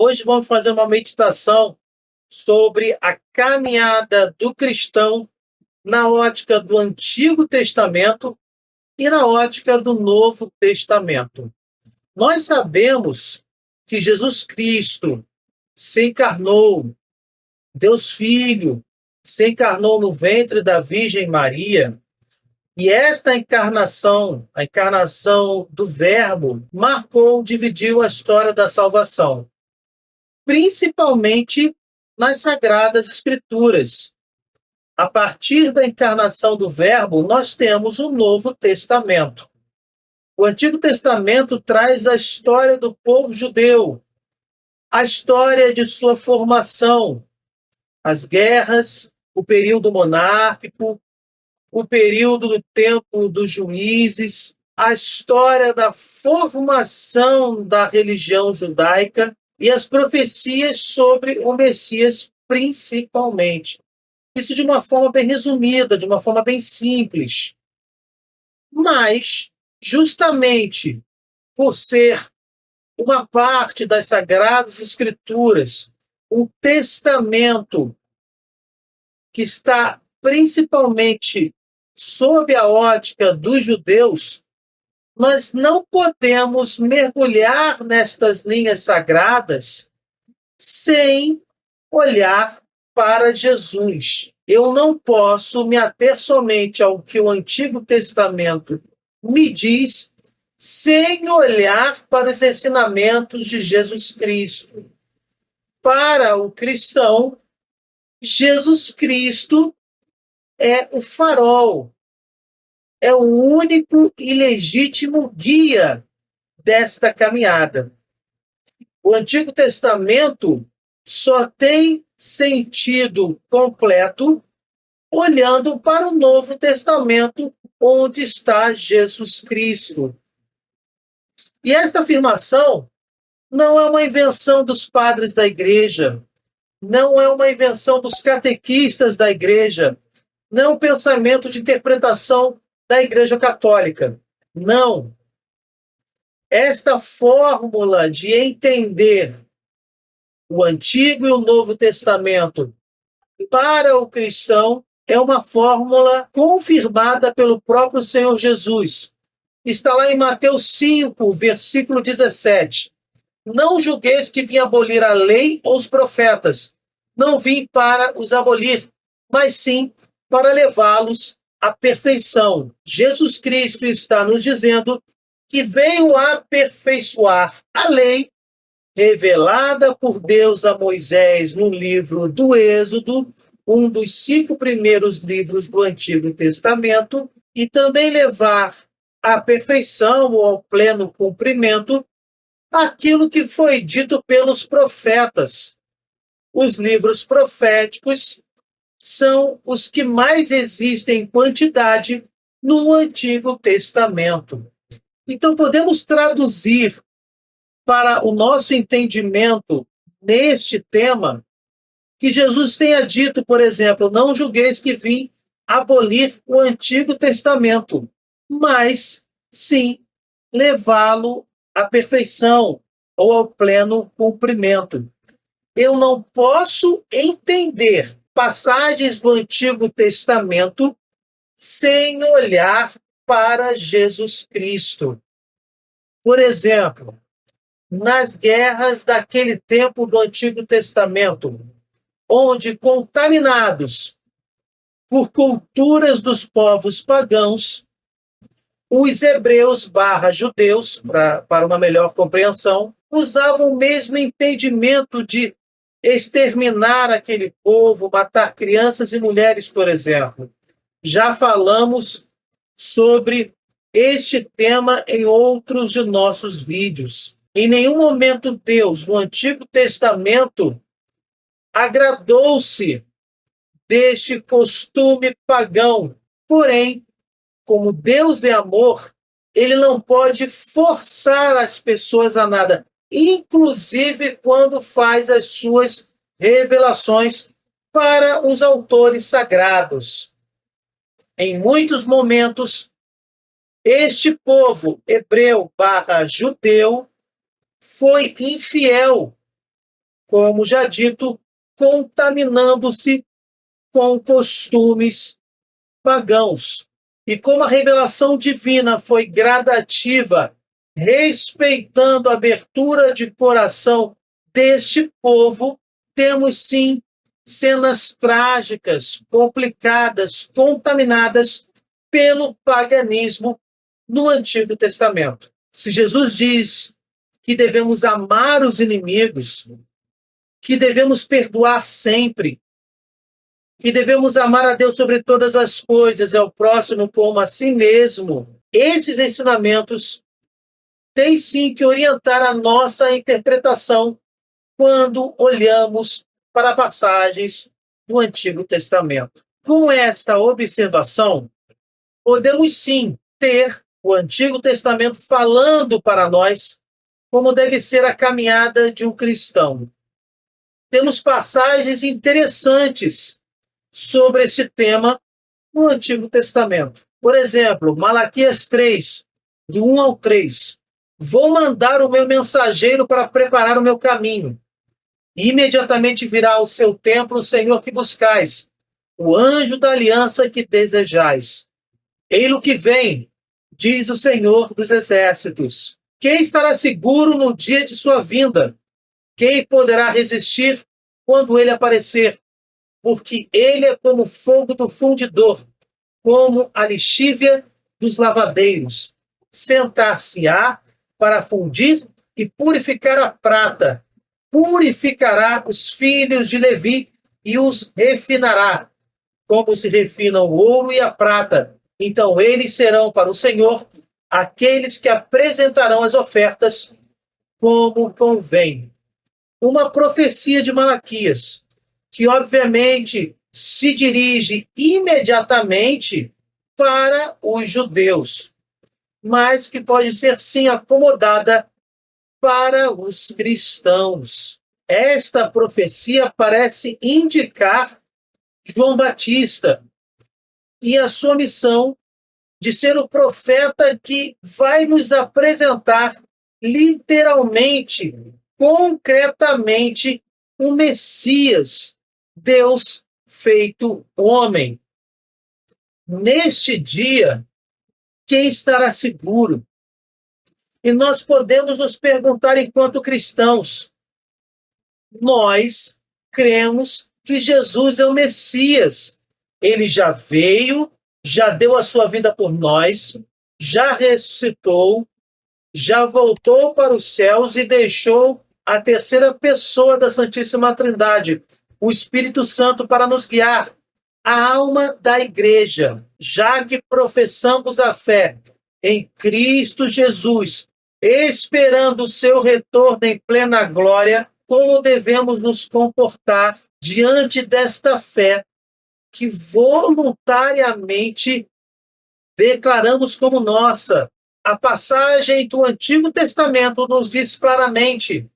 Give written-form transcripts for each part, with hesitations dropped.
Hoje vamos fazer uma meditação sobre a caminhada do cristão na ótica do Antigo Testamento e na ótica do Novo Testamento. Nós sabemos que Jesus Cristo se encarnou, Deus Filho, se encarnou no ventre da Virgem Maria, e esta encarnação, a encarnação do Verbo, dividiu a história da salvação, principalmente nas Sagradas Escrituras. A partir da encarnação do Verbo, nós temos o Novo Testamento. O Antigo Testamento traz a história do povo judeu, a história de sua formação, as guerras, o período monárquico, o período do tempo dos juízes, a história da formação da religião judaica e as profecias sobre o Messias, principalmente. Isso de uma forma bem resumida, de uma forma bem simples. Mas, justamente por ser uma parte das Sagradas Escrituras, um testamento que está principalmente sob a ótica dos judeus, nós não podemos mergulhar nestas linhas sagradas sem olhar para Jesus. Eu não posso me ater somente ao que o Antigo Testamento me diz, sem olhar para os ensinamentos de Jesus Cristo. Para o cristão, Jesus Cristo é o farol, é o único e legítimo guia desta caminhada. O Antigo Testamento só tem sentido completo olhando para o Novo Testamento, onde está Jesus Cristo. E esta afirmação não é uma invenção dos padres da igreja, não é uma invenção dos catequistas da igreja, não é um pensamento de interpretação da Igreja Católica. Não. Esta fórmula de entender o Antigo e o Novo Testamento para o cristão é uma fórmula confirmada pelo próprio Senhor Jesus. Está lá em Mateus 5, versículo 17. Não julgueis que vim abolir a lei ou os profetas. Não vim para os abolir, mas sim para levá-los à perfeição. Jesus Cristo está nos dizendo que veio aperfeiçoar a lei revelada por Deus a Moisés no livro do Êxodo, um dos 5 primeiros livros do Antigo Testamento, e também levar à perfeição ou ao pleno cumprimento aquilo que foi dito pelos profetas. Os livros proféticos são os que mais existem em quantidade no Antigo Testamento. Então, podemos traduzir para o nosso entendimento neste tema que Jesus tenha dito, por exemplo, não julgueis que vim abolir o Antigo Testamento, mas sim levá-lo à perfeição ou ao pleno cumprimento. Eu não posso entender passagens do Antigo Testamento sem olhar para Jesus Cristo. Por exemplo, nas guerras daquele tempo do Antigo Testamento, onde contaminados por culturas dos povos pagãos, os hebreus /judeus, para uma melhor compreensão, usavam o mesmo entendimento de exterminar aquele povo, matar crianças e mulheres, por exemplo. Já falamos sobre este tema em outros de nossos vídeos. Em nenhum momento Deus, no Antigo Testamento, agradou-se deste costume pagão. Porém, como Deus é amor, ele não pode forçar as pessoas a nada, inclusive quando faz as suas revelações para os autores sagrados. Em muitos momentos, este povo hebreu /judeu foi infiel como já dito, contaminando-se com costumes pagãos. E como a revelação divina foi gradativa, respeitando a abertura de coração deste povo, temos sim cenas trágicas, complicadas, contaminadas pelo paganismo no Antigo Testamento. Se Jesus diz que devemos amar os inimigos, que devemos perdoar sempre, que devemos amar a Deus sobre todas as coisas e ao próximo como a si mesmo, esses ensinamentos têm sim que orientar a nossa interpretação quando olhamos para passagens do Antigo Testamento. Com esta observação, podemos sim ter o Antigo Testamento falando para nós como deve ser a caminhada de um cristão. Temos passagens interessantes sobre esse tema no Antigo Testamento. Por exemplo, Malaquias 3, do 1 ao 3. Vou mandar o meu mensageiro para preparar o meu caminho. Imediatamente virá ao seu templo o Senhor que buscais, o anjo da aliança que desejais. Ei-lo que vem, diz o Senhor dos exércitos. Quem estará seguro no dia de sua vinda? Quem poderá resistir quando ele aparecer? Porque ele é como fogo do fundidor, como a lixívia dos lavadeiros. Sentar-se-á para fundir e purificar a prata. Purificará os filhos de Levi e os refinará, como se refinam o ouro e a prata. Então eles serão para o Senhor aqueles que apresentarão as ofertas como convém. Uma profecia de Malaquias, que obviamente se dirige imediatamente para os judeus, mas que pode ser sim acomodada para os cristãos. Esta profecia parece indicar João Batista e a sua missão de ser o profeta que vai nos apresentar literalmente, concretamente, o Messias, Deus feito homem. Neste dia, quem estará seguro? E nós podemos nos perguntar enquanto cristãos, nós cremos que Jesus é o Messias. Ele já veio, já deu a sua vida por nós, já ressuscitou, já voltou para os céus e deixou a terceira pessoa da Santíssima Trindade, o Espírito Santo, para nos guiar, a alma da igreja, já que professamos a fé em Cristo Jesus, esperando o seu retorno em plena glória, como devemos nos comportar diante desta fé que voluntariamente declaramos como nossa. A passagem do Antigo Testamento nos diz claramente: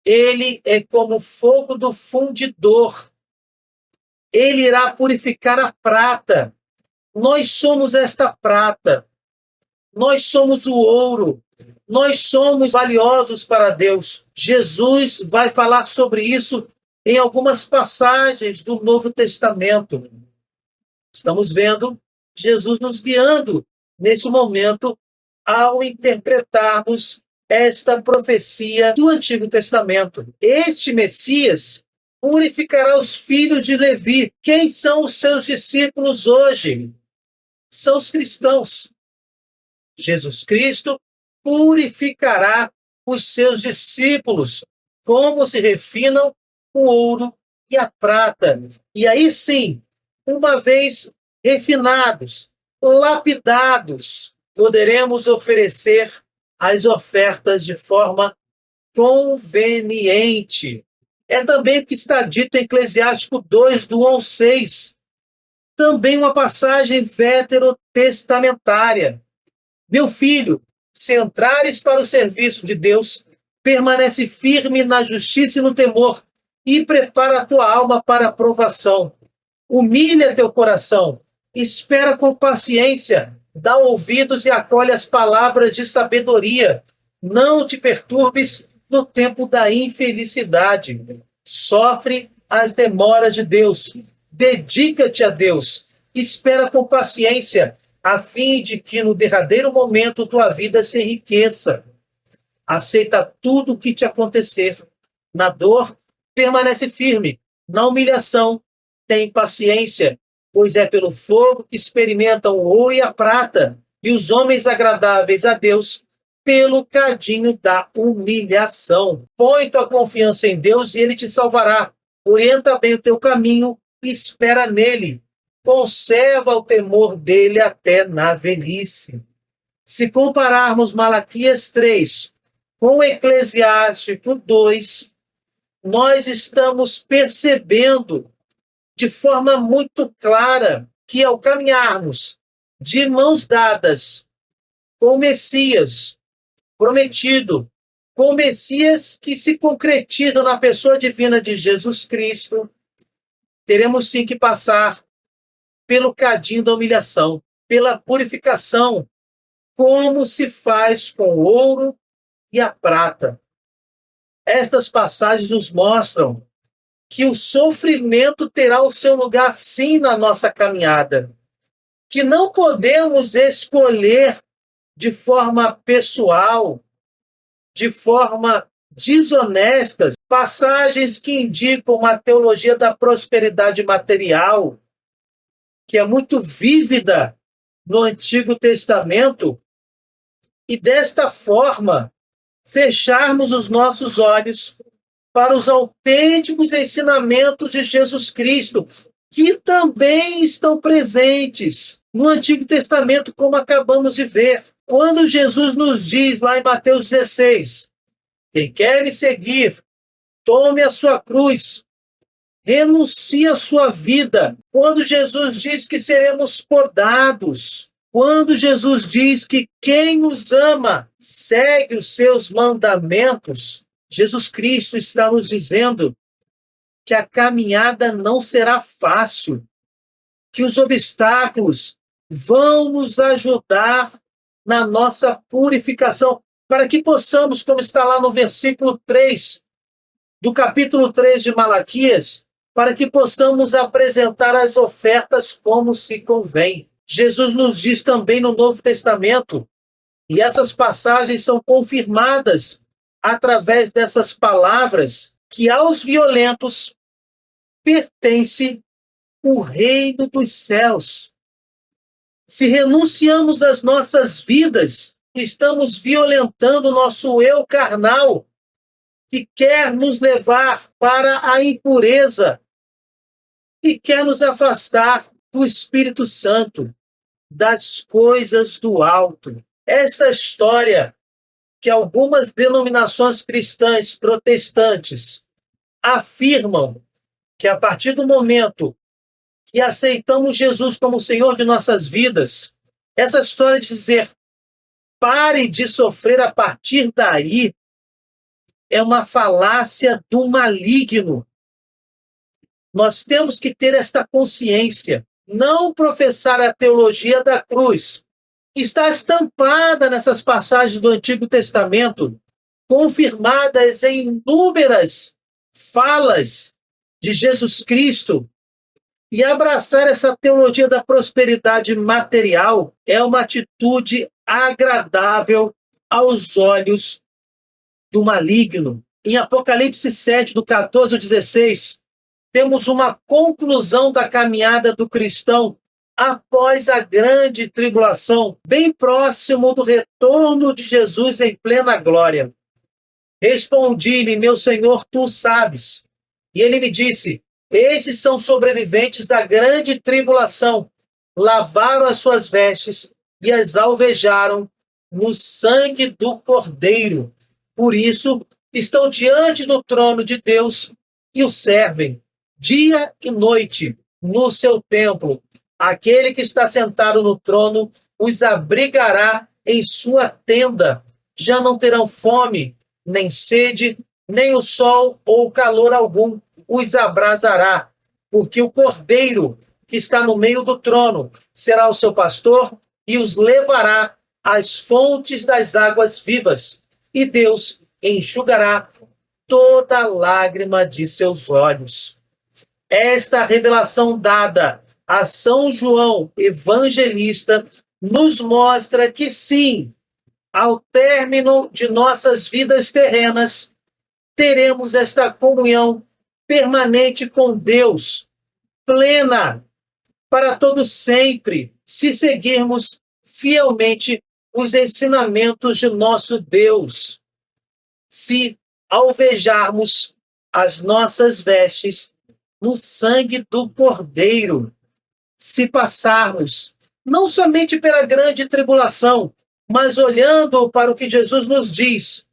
ele é como fogo do fundidor. Ele irá purificar a prata. Nós somos esta prata. Nós somos o ouro. Nós somos valiosos para Deus. Jesus vai falar sobre isso em algumas passagens do Novo Testamento. Estamos vendo Jesus nos guiando nesse momento ao interpretarmos esta profecia do Antigo Testamento. Este Messias purificará os filhos de Levi. Quem são os seus discípulos hoje? São os cristãos. Jesus Cristo purificará os seus discípulos, como se refinam o ouro e a prata. E aí sim, uma vez refinados, lapidados, poderemos oferecer as ofertas de forma conveniente. É também o que está dito em Eclesiástico 2, do 1 ao 6. Também uma passagem veterotestamentária. Meu filho, se entrares para o serviço de Deus, permanece firme na justiça e no temor, e prepara a tua alma para a provação. Humilha teu coração, espera com paciência, dá ouvidos e acolhe as palavras de sabedoria. Não te perturbes no tempo da infelicidade. Sofre as demoras de Deus. Dedica-te a Deus. Espera com paciência, a fim de que no derradeiro momento tua vida se enriqueça. Aceita tudo o que te acontecer. Na dor, permanece firme. Na humilhação, tem paciência, pois é pelo fogo que experimentam o ouro e a prata, e os homens agradáveis a Deus pelo cadinho da humilhação. Põe tua confiança em Deus e Ele te salvará. Orienta bem o teu caminho e espera nele. Conserva o temor dele até na velhice. Se compararmos Malaquias 3 com Eclesiástico 2, nós estamos percebendo de forma muito clara que ao caminharmos de mãos dadas com o Messias prometido, com o Messias que se concretiza na pessoa divina de Jesus Cristo, teremos sim que passar pelo cadinho da humilhação, pela purificação, como se faz com o ouro e a prata. Estas passagens nos mostram que o sofrimento terá o seu lugar sim na nossa caminhada, que não podemos escolher de forma pessoal, de forma desonesta, passagens que indicam uma teologia da prosperidade material, que é muito vívida no Antigo Testamento, e desta forma fecharmos os nossos olhos para os autênticos ensinamentos de Jesus Cristo, que também estão presentes no Antigo Testamento, como acabamos de ver. Quando Jesus nos diz lá em Mateus 16, quem quer me seguir, tome a sua cruz, renuncie a sua vida. Quando Jesus diz que seremos podados, quando Jesus diz que quem nos ama segue os seus mandamentos, Jesus Cristo está nos dizendo que a caminhada não será fácil, que os obstáculos vão nos ajudar na nossa purificação, para que possamos, como está lá no versículo 3 do capítulo 3 de Malaquias, para que possamos apresentar as ofertas como se convém. Jesus nos diz também no Novo Testamento, e essas passagens são confirmadas através dessas palavras, que aos violentos pertence o reino dos céus. Se renunciamos às nossas vidas, estamos violentando o nosso eu carnal, que quer nos levar para a impureza e quer nos afastar do Espírito Santo, das coisas do alto. Esta história que algumas denominações cristãs protestantes afirmam que a partir do momento que aceitamos Jesus como Senhor de nossas vidas, essa história de dizer pare de sofrer a partir daí é uma falácia do maligno. Nós temos que ter esta consciência, não professar a teologia da cruz, que está estampada nessas passagens do Antigo Testamento, confirmadas em inúmeras falas de Jesus Cristo, e abraçar essa teologia da prosperidade material é uma atitude agradável aos olhos do maligno. Em Apocalipse 7, do 14 ao 16, temos uma conclusão da caminhada do cristão após a grande tribulação, bem próximo do retorno de Jesus em plena glória. Respondi-lhe, meu Senhor, tu sabes. E ele me disse, esses são sobreviventes da grande tribulação, lavaram as suas vestes e as alvejaram no sangue do Cordeiro. Por isso, estão diante do trono de Deus e o servem, dia e noite, no seu templo. Aquele que está sentado no trono os abrigará em sua tenda. Já não terão fome, nem sede, nem o sol ou calor algum os abrasará, porque o Cordeiro que está no meio do trono será o seu pastor e os levará às fontes das águas vivas. E Deus enxugará toda lágrima de seus olhos. Esta revelação dada a São João Evangelista nos mostra que sim, ao término de nossas vidas terrenas, teremos esta comunhão permanente com Deus, plena, para todo sempre, se seguirmos fielmente os ensinamentos de nosso Deus. Se alvejarmos as nossas vestes no sangue do Cordeiro, se passarmos não somente pela grande tribulação, mas olhando para o que Jesus nos diz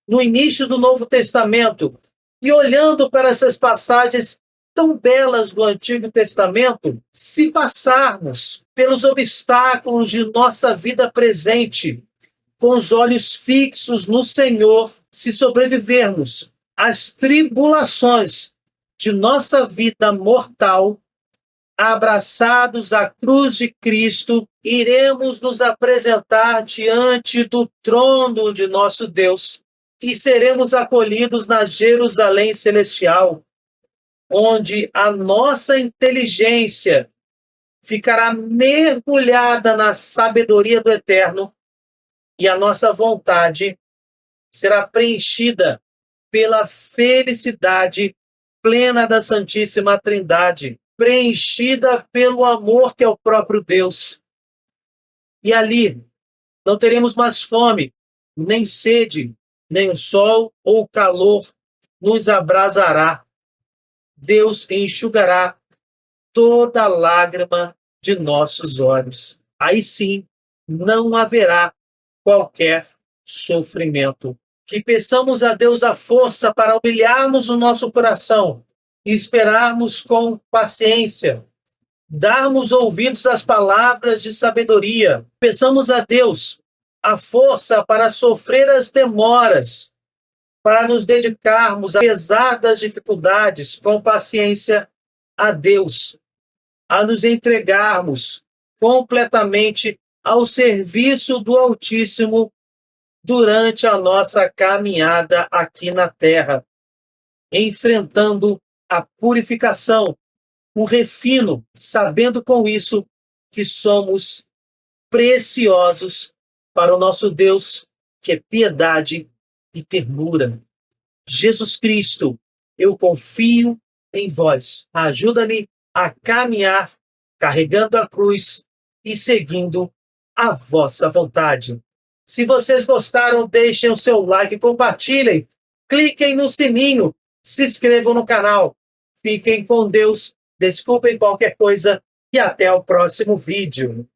no início do Novo Testamento e olhando para essas passagens tão belas do Antigo Testamento, se passarmos pelos obstáculos de nossa vida presente, com os olhos fixos no Senhor, se sobrevivermos às tribulações de nossa vida mortal, abraçados à cruz de Cristo, iremos nos apresentar diante do trono de nosso Deus e seremos acolhidos na Jerusalém celestial, onde a nossa inteligência ficará mergulhada na sabedoria do Eterno e a nossa vontade será preenchida pela felicidade plena da Santíssima Trindade, preenchida pelo amor que é o próprio Deus. E ali não teremos mais fome, nem sede, nem o sol ou o calor nos abrasará. Deus enxugará toda lágrima de nossos olhos. Aí sim, não haverá qualquer sofrimento. Que peçamos a Deus a força para humilharmos o nosso coração e esperarmos com paciência, darmos ouvidos às palavras de sabedoria. Peçamos a Deus a força para sofrer as demoras, para nos dedicarmos, apesar das dificuldades, com paciência a Deus, a nos entregarmos completamente ao serviço do Altíssimo durante a nossa caminhada aqui na Terra, enfrentando a purificação, o refino, sabendo com isso que somos preciosos para o nosso Deus, que é piedade e ternura. Jesus Cristo, eu confio em vós. Ajuda-me a caminhar carregando a cruz e seguindo a vossa vontade. Se vocês gostaram, deixem o seu like, compartilhem, cliquem no sininho, se inscrevam no canal. Fiquem com Deus, desculpem qualquer coisa e até o próximo vídeo.